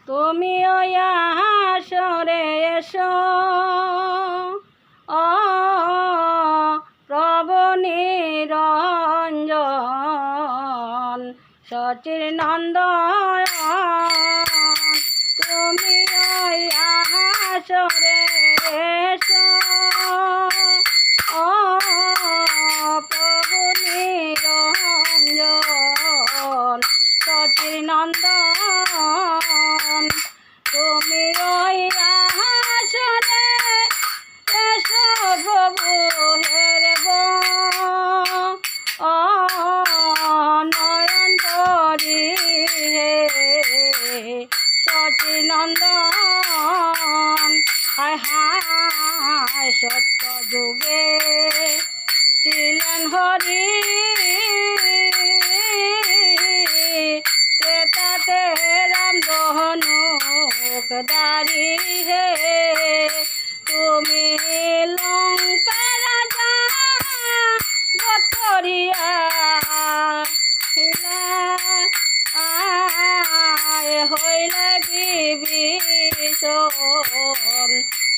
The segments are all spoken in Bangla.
তুমি ওই আসরে এসো ও প্রভু নিরঞ্জন সচির নন্দন তুমি ওই আসরে এসো ও প্রভু নিরঞ্জন সচির নন্দন তুমি ওই আসরে এসো প্রভু হেরব ও নয়ন করি হে সচির নন্দন হায় হায় সত্য যুগে ছিলেন হরি ত্রেতাতে রাম ধনুকধারী হে তুমি লঙ্কা রাজা বধ করিয়া হইলে বিভীষণ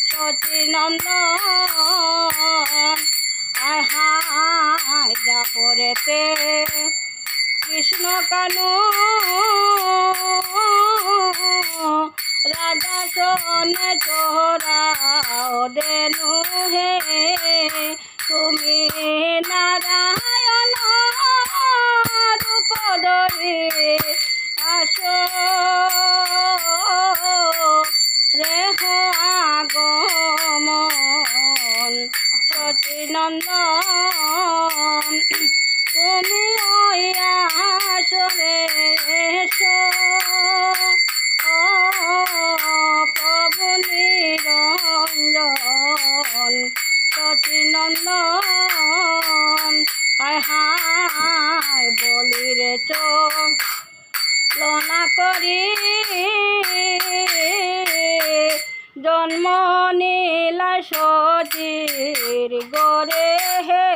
সচির নন্দন আয় হায় দাপরেতে কৃষ্ণ কানু রাধা সোনে চোরাও দেনু হে তুমি নারায়ণ রূপ ধরি আসো রেহ আগমন সচির নন্দন তুমি ওই আসরে এসো ও প্রভু নিরঞ্জন সচির নন্দন হায় হায় বলিরে চলনা করি জন্ম নীলা সচির গরে হে